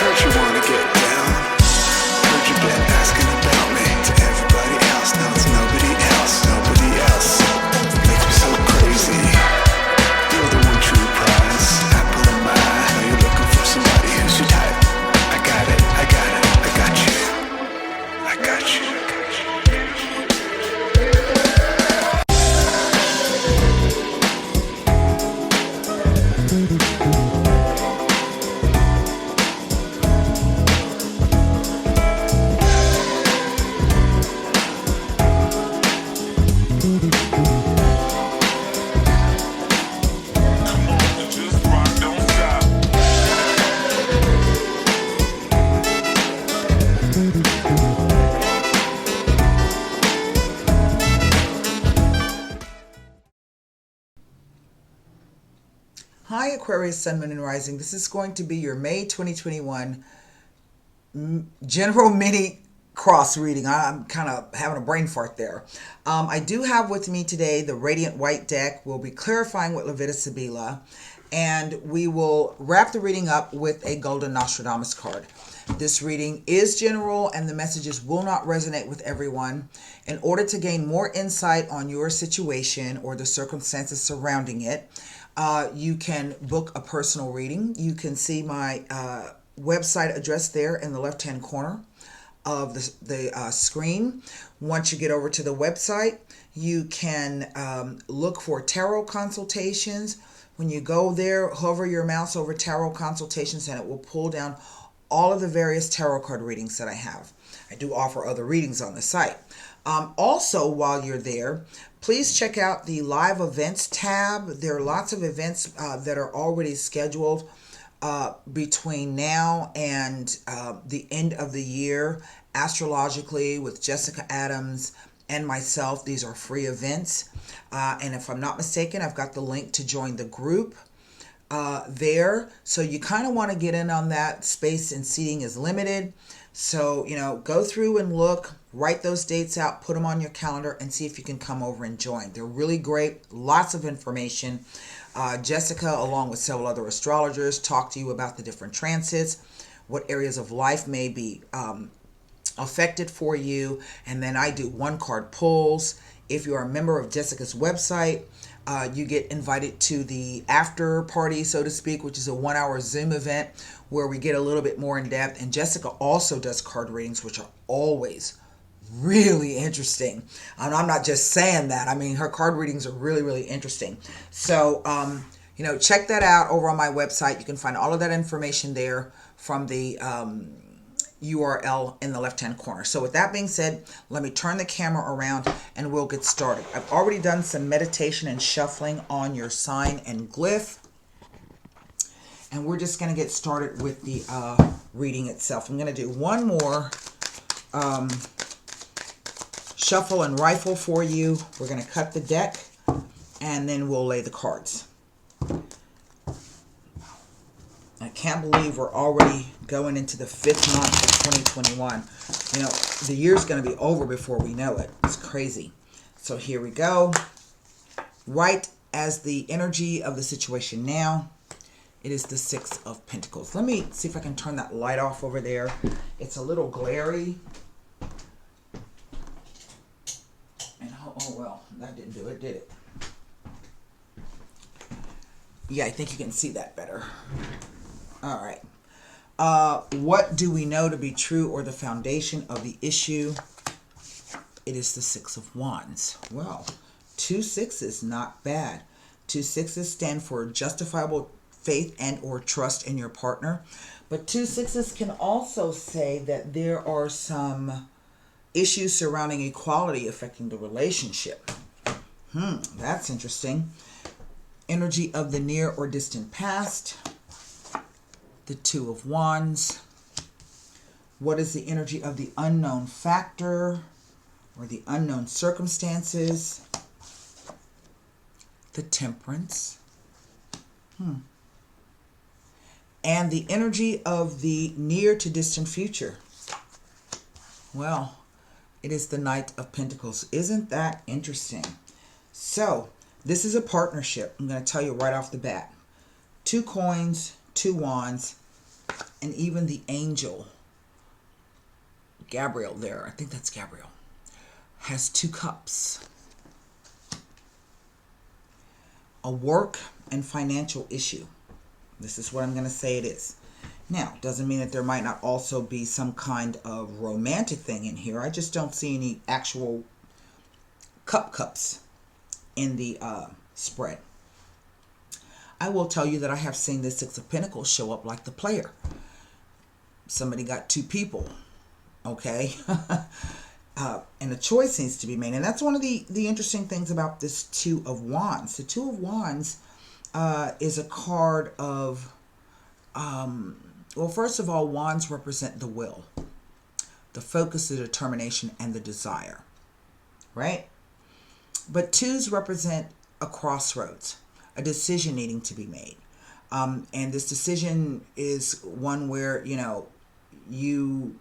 Heard you wanna get down. Heard you been asking about me to everybody else. Now it's nobody else, nobody else. Makes me so crazy. You're the one true prize, apple of my eye. Know you're looking for somebody who's your type. I got it, I got it, I got you. I got you, I got you. Hi Aquarius, Sun, Moon, and Rising. This is going to be your May 2021 general mini cross reading. I'm kind of having a brain fart there. I do have with me today the Radiant White deck. We'll be clarifying with Levita Sibila, and we will wrap the reading up with a Golden Nostradamus card. This reading is general and the messages will not resonate with everyone. In order to gain more insight on your situation or the circumstances surrounding it, you can book a personal reading. You can see my website address there in the left-hand corner of the screen. Once you get over to the website, you can look for tarot consultations. When you go there, hover your mouse over tarot consultations and it will pull down all of the various tarot card readings that I have. I do offer other readings on the site. Also, while you're there, please check out the live events tab. There are lots of events that are already scheduled between now and the end of the year, astrologically, with Jessica Adams and myself. These are free events. And if I'm not mistaken, I've got the link to join the group there. So you kind of want to get in on that. Space and seating is limited. So, go through and look, write those dates out, put them on your calendar, and see if you can come over and join. They're really great, lots of information. Jessica, along with several other astrologers, talk to you about the different transits, what areas of life may be affected for you, and then I do one-card pulls. If you're a member of Jessica's website, you get invited to the after party, so to speak, which is a 1-hour Zoom event where we get a little bit more in depth. And Jessica also does card readings, which are always really interesting. And I'm not just saying that. I mean, her card readings are really, really interesting. So, check that out over on my website. You can find all of that information there from the URL in the left-hand corner. So with that being said, let me turn the camera around and we'll get started. I've already done some meditation and shuffling on your sign and glyph. And we're just going to get started with the reading itself. I'm going to do one more shuffle and rifle for you. We're going to cut the deck and then we'll lay the cards. I can't believe we're already going into the 5th month of 2021. The year's going to be over before we know it. It's crazy. So here we go. Right as the energy of the situation now, it is the 6 of Pentacles. Let me see if I can turn that light off over there. It's a little glary. And oh well, that didn't do it, did it? Yeah, I think you can see that better. All right. What do we know to be true or the foundation of the issue? It is the 6 of Wands. Well, 2 6s, not bad. 2 6s stand for justifiable faith and or trust in your partner. But 2 6s can also say that there are some issues surrounding equality affecting the relationship. That's interesting. Energy of the near or distant past. The 2 of Wands. What is the energy of the unknown factor or the unknown circumstances? The Temperance. And the energy of the near to distant future. Well, it is the Knight of Pentacles. Isn't that interesting? So, this is a partnership. I'm going to tell you right off the bat. 2 coins, 2 wands, and even the angel, Gabriel there, I think that's Gabriel, has 2 cups. A work and financial issue. This is what I'm going to say it is. Now, doesn't mean that there might not also be some kind of romantic thing in here. I just don't see any actual cups in the spread. I will tell you that I have seen the 6 of Pentacles show up like the player. Somebody got 2 people, okay? And a choice needs to be made. And that's one of the interesting things about this 2 of Wands. The 2 of Wands is a card of, well, first of all, Wands represent the will, the focus, the determination, and the desire, right? But 2s represent a crossroads, a decision needing to be made. And this decision is one where, you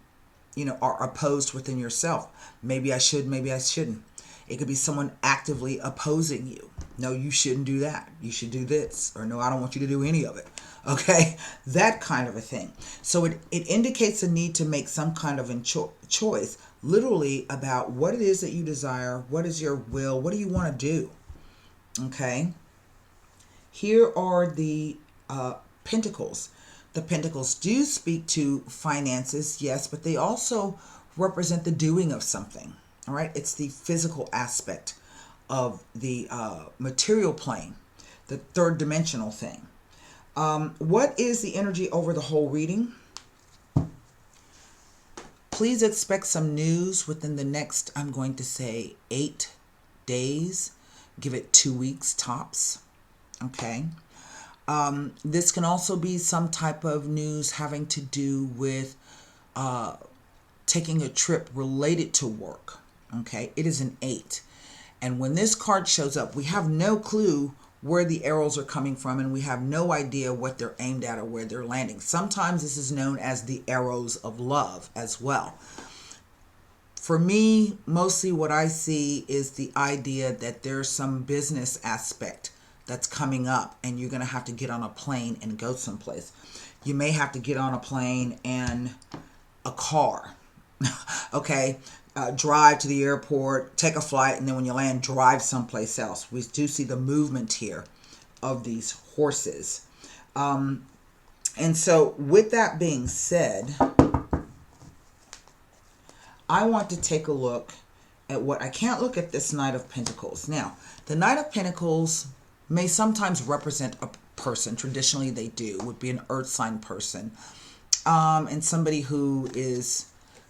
are opposed within yourself. Maybe I should, maybe I shouldn't. It could be someone actively opposing you. No, you shouldn't do that. You should do this. Or no, I don't want you to do any of it. Okay? That kind of a thing. So it indicates a need to make some kind of choice, literally about what it is that you desire, what is your will, what do you want to do? Okay? Here are the Pentacles. The Pentacles do speak to finances, yes, but they also represent the doing of something. All right, it's the physical aspect of the material plane, the third dimensional thing. What is the energy over the whole reading? Please expect some news within the next, I'm going to say, 8 days. Give it 2 weeks tops. Okay. This can also be some type of news having to do with taking a trip related to work. Okay, it is an 8. And when this card shows up, we have no clue where the arrows are coming from, and we have no idea what they're aimed at or where they're landing. Sometimes this is known as the arrows of love as well. For me, mostly what I see is the idea that there's some business aspect that's coming up, and you're going to have to get on a plane and go someplace. You may have to get on a plane and a car, okay? Drive to the airport, take a flight, and then when you land, drive someplace else. We do see the movement here of these horses. And so with that being said, I want to take a look at what, I can't look at this Knight of Pentacles. Now, the Knight of Pentacles may sometimes represent a person. Traditionally, they do. Would be an earth sign person. And somebody who is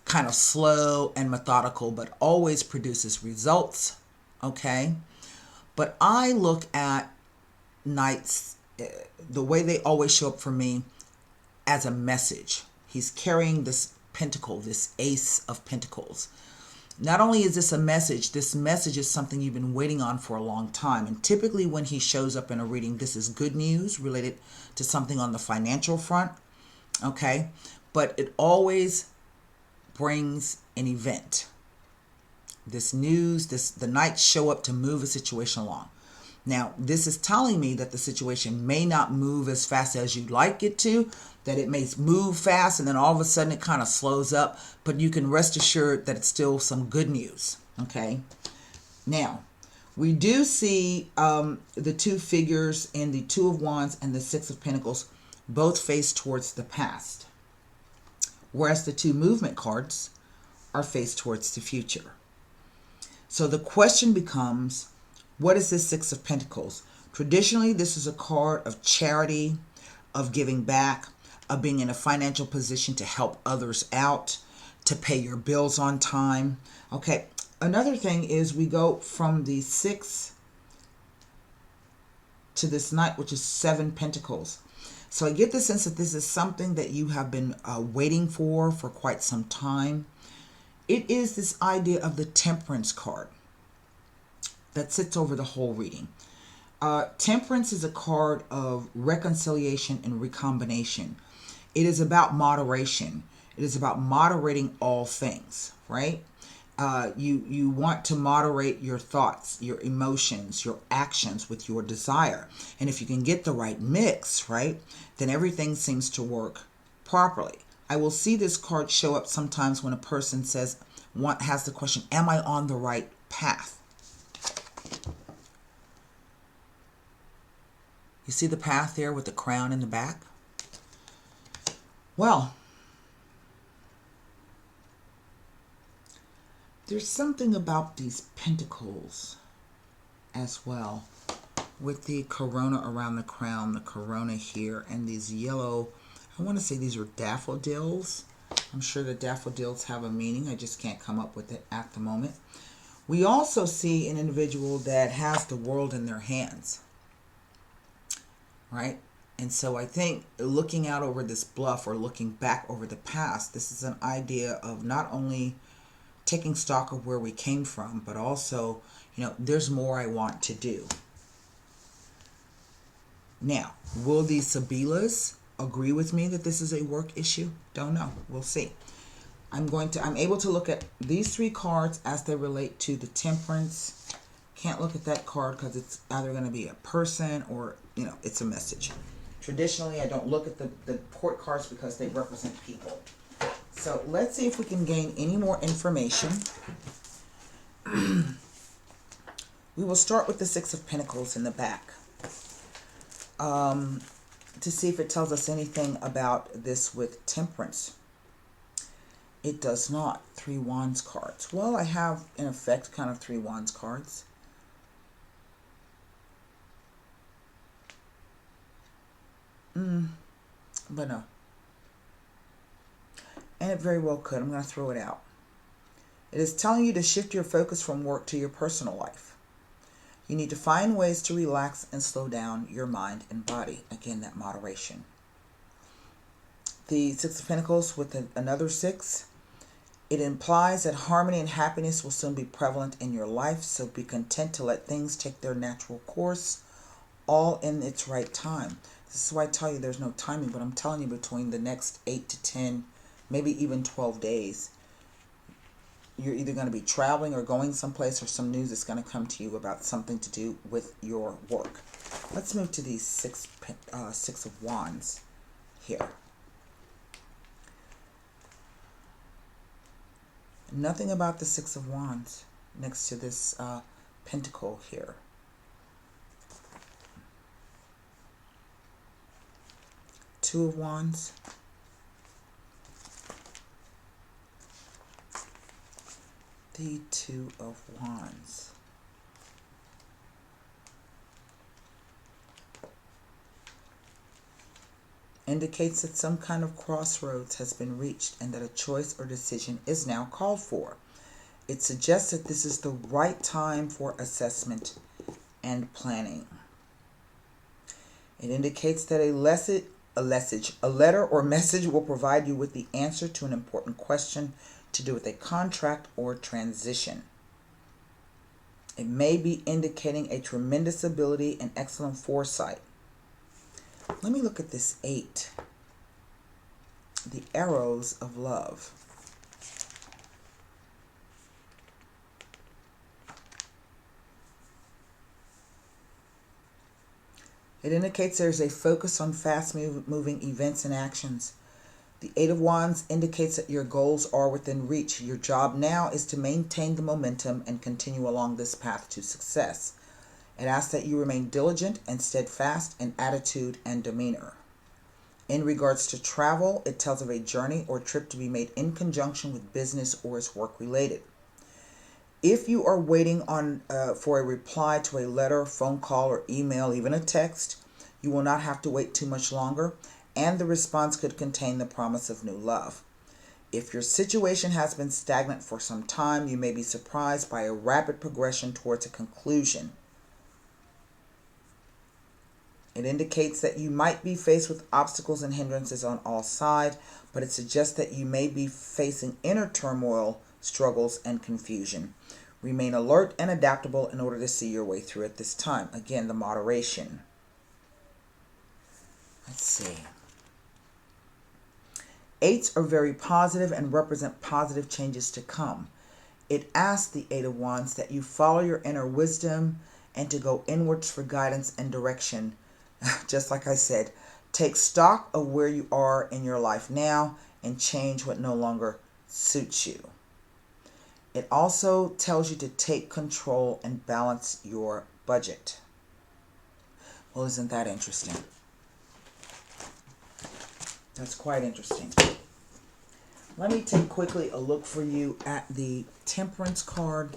kind of slow and methodical, but always produces results. Okay? But I look at Knights, the way they always show up for me, as a message. He's carrying this pentacle, this Ace of Pentacles. Not only is this message is something you've been waiting on for a long time. And typically when he shows up in a reading, this is good news related to something on the financial front. Okay? But it always brings an event. This news, the Knights show up to move a situation along. Now, this is telling me that the situation may not move as fast as you'd like it to, that it may move fast and then all of a sudden it kind of slows up, but you can rest assured that it's still some good news, okay? Now, we do see the 2 figures in the 2 of Wands and the 6 of Pentacles both face towards the past, whereas the 2 movement cards are faced towards the future. So the question becomes, what is this 6 of Pentacles? Traditionally, this is a card of charity, of giving back, of being in a financial position to help others out, to pay your bills on time. Okay, another thing is we go from the 6 to this Knight, which is 7 Pentacles. So I get the sense that this is something that you have been waiting for quite some time. It is this idea of the Temperance card that sits over the whole reading. Temperance is a card of reconciliation and recombination. It is about moderation. It is about moderating all things, right? You want to moderate your thoughts, your emotions, your actions with your desire. And if you can get the right mix, right, then everything seems to work properly. I will see this card show up sometimes when a person has the question, am I on the right path? You see the path there with the crown in the back? Well, there's something about these pentacles as well, with the corona around the crown, the corona here, and these yellow, I want to say these are daffodils. I'm sure the daffodils have a meaning. I just can't come up with it at the moment. We also see an individual that has the world in their hands, right? And so I think looking out over this bluff, or looking back over the past, this is an idea of not only taking stock of where we came from, but also, there's more I want to do. Now, will these Sabilas agree with me that this is a work issue? Don't know. We'll see. I'm able to look at these three cards as they relate to the Temperance. Can't look at that card because it's either going to be a person or, it's a message. Traditionally, I don't look at the court cards because they represent people. So let's see if we can gain any more information. We will start with the Six of Pentacles in the back. To see if it tells us anything about this with Temperance. It does not. Three Wands cards. Well, I have, in effect, kind of Three Wands cards. But no. And it very well could. I'm going to throw it out. It is telling you to shift your focus from work to your personal life. You need to find ways to relax and slow down your mind and body. Again, that moderation. The Six of Pentacles with another six. It implies that harmony and happiness will soon be prevalent in your life, so be content to let things take their natural course, all in its right time. This is why I tell you there's no timing, but I'm telling you between the next 8 to 10, maybe even 12 days, you're either going to be traveling or going someplace, or some news is going to come to you about something to do with your work. Let's move to these Six of Wands here. Nothing about the Six of Wands next to this pentacle here. Two of Wands. The Two of Wands. Indicates that some kind of crossroads has been reached and that a choice or decision is now called for. It suggests that this is the right time for assessment and planning. It indicates that a letter or message will provide you with the answer to an important question to do with a contract or transition. It may be indicating a tremendous ability and excellent foresight. Let me look at this 8. The Arrows of Love. It indicates there's a focus on fast-moving events and actions. The Eight of Wands indicates that your goals are within reach. Your job now is to maintain the momentum and continue along this path to success. It asks that you remain diligent and steadfast in attitude and demeanor. In regards to travel, it tells of a journey or trip to be made in conjunction with business or is work-related. If you are waiting for a reply to a letter, phone call, or email, even a text, you will not have to wait too much longer, and the response could contain the promise of new love. If your situation has been stagnant for some time, you may be surprised by a rapid progression towards a conclusion. It indicates that you might be faced with obstacles and hindrances on all sides, but it suggests that you may be facing inner turmoil, struggles, and confusion. Remain alert and adaptable in order to see your way through at this time. Again, the moderation. Let's see. 8s are very positive and represent positive changes to come. It asks the Eight of Wands that you follow your inner wisdom and to go inwards for guidance and direction. Just like I said, Take stock of where you are in your life now and change what no longer suits you. It also tells you to take control and balance your budget. Well, isn't that interesting? That's quite interesting. Let me take quickly a look for you at the Temperance card.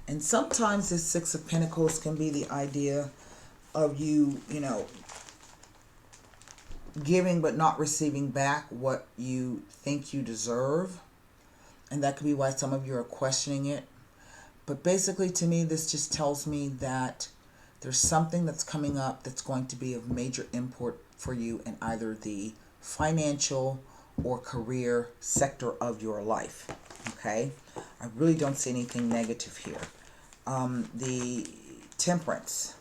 And sometimes this Six of Pentacles can be the idea of you, giving but not receiving back what you think you deserve. And that could be why some of you are questioning it. But basically, to me, this just tells me that there's something that's coming up that's going to be of major import for you in either the financial or career sector of your life. Okay? I really don't see anything negative here. The Temperance.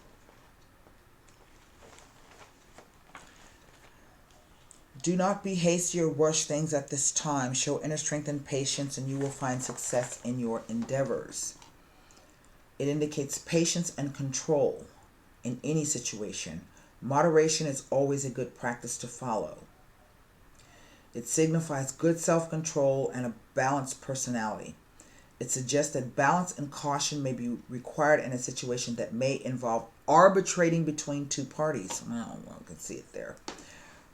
Do not be hasty or rush things at this time. Show inner strength and patience, and you will find success in your endeavors. It indicates patience and control in any situation. Moderation is always a good practice to follow. It signifies good self-control and a balanced personality. It suggests that balance and caution may be required in a situation that may involve arbitrating between two parties. Well, I can see it there.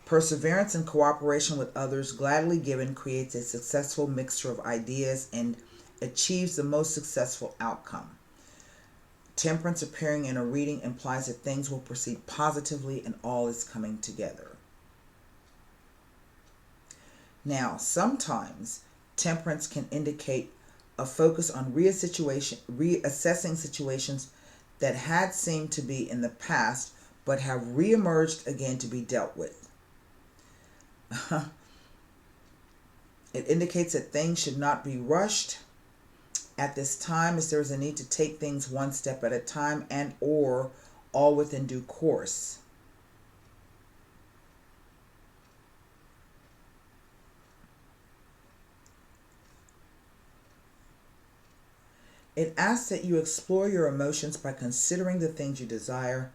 Perseverance and cooperation with others, gladly given, creates a successful mixture of ideas and achieves the most successful outcome. Temperance appearing in a reading implies that things will proceed positively and all is coming together. Now, sometimes Temperance can indicate a focus on reassessing situations that had seemed to be in the past but have reemerged again to be dealt with. It indicates that things should not be rushed at this time, as there is a need to take things one step at a time and or all within due course. It asks that you explore your emotions by considering the things you desire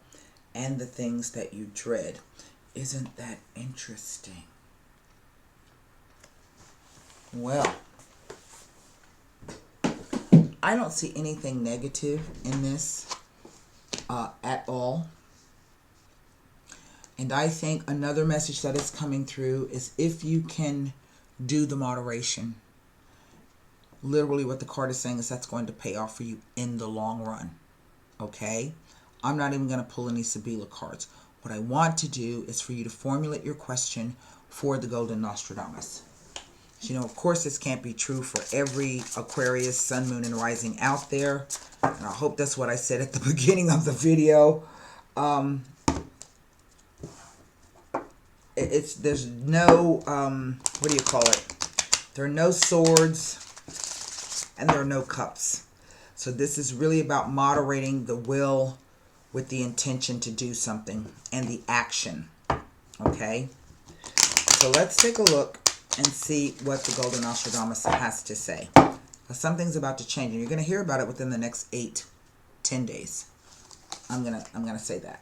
and the things that you dread. Isn't that interesting? Well, I don't see anything negative in this at all. And I think another message that is coming through is if you can do the moderation. Literally what the card is saying is that's going to pay off for you in the long run. Okay? I'm not even going to pull any Sibila cards. What I want to do is for you to formulate your question for the Golden Nostradamus. Of course, this can't be true for every Aquarius, Sun, Moon, and Rising out there. And I hope that's what I said at the beginning of the video. There's no, what do you call it? There are no swords and there are no cups. So this is really about moderating the will with the intention to do something and the action. Okay? So let's take a look and see what the Golden Nostradamus has to say. Something's about to change, and you're going to hear about it within the next 8-10 days. I'm gonna say that.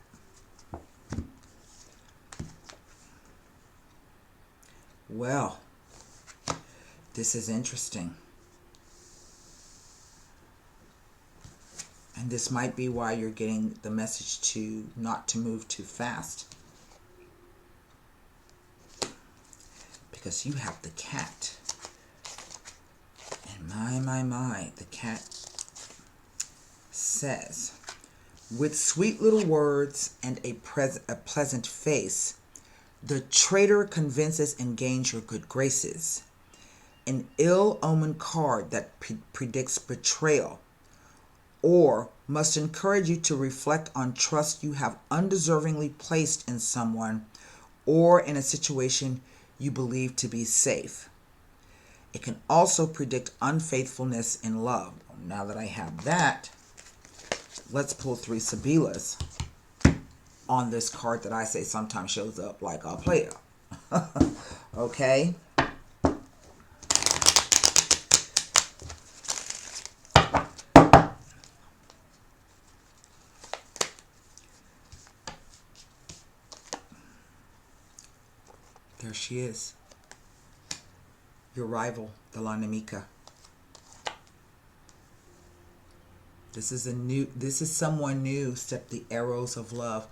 Well, this is interesting. And this might be why you're getting the message to not to move too fast. Because you have the cat. And my, the cat says, with sweet little words and a pleasant face, the traitor convinces and gains your good graces. An ill-omened card that predicts betrayal, or must encourage you to reflect on trust you have undeservingly placed in someone or in a situation you believe to be safe. It can also predict unfaithfulness in love. Now that I have that, let's pull 3 Sibilas on this card that I say sometimes shows up like a player. Okay? There she is. Your rival, the La Nemica. This is someone new. Step the arrows of love.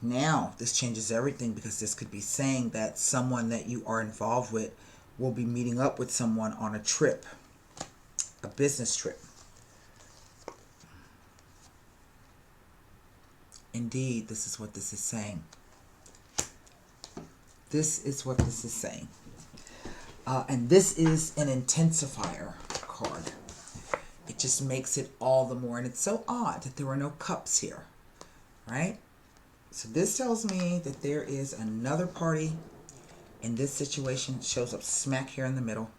Now, this changes everything, because this could be saying that someone that you are involved with will be meeting up with someone on a trip, a business trip. Indeed, this is what this is saying. This is what this is saying. And this is an intensifier card. It just makes it all the more. And it's so odd that there are no cups here, right? So this tells me that there is another party in this situation. Shows up smack here in the middle.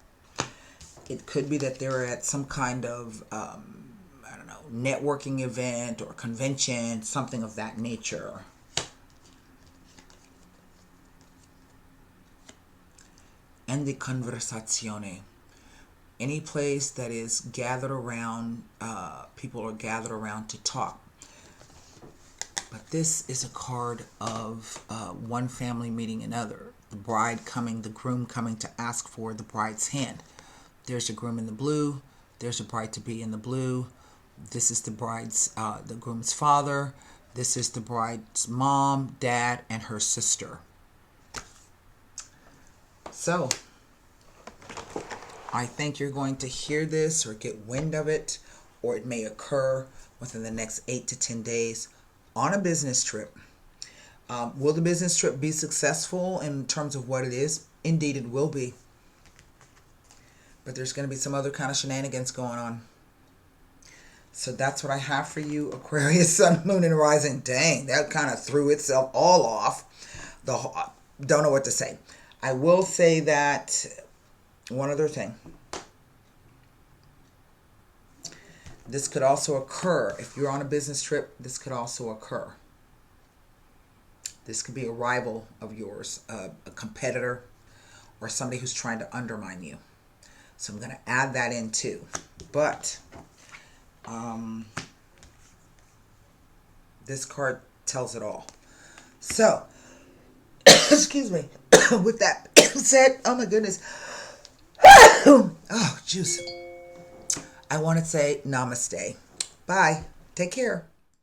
It could be that they're at some kind of, networking event or convention, something of that nature. And the conversazione. Any place that is gathered around, people are gathered around to talk. But this is a card of one family meeting another. The bride coming, the groom coming to ask for the bride's hand. There's the groom in the blue. There's the bride-to-be in the blue. This is the the groom's father. This is the bride's mom, dad, and her sister. So, I think you're going to hear this or get wind of it, or it may occur within the next 8 to 10 days on a business trip. Will the business trip be successful in terms of what it is? Indeed, it will be. But there's going to be some other kind of shenanigans going on. So that's what I have for you, Aquarius, Sun, Moon, and Rising. Dang, that kind of threw itself all off. Don't know what to say. I will say that one other thing. This could also occur. If you're on a business trip, this could also occur. This could be a rival of yours, a competitor, or somebody who's trying to undermine you. So I'm going to add that in too. But this card tells it all. So, excuse me. With that said, oh my goodness. Oh, juice. I want to say namaste. Bye. Take care.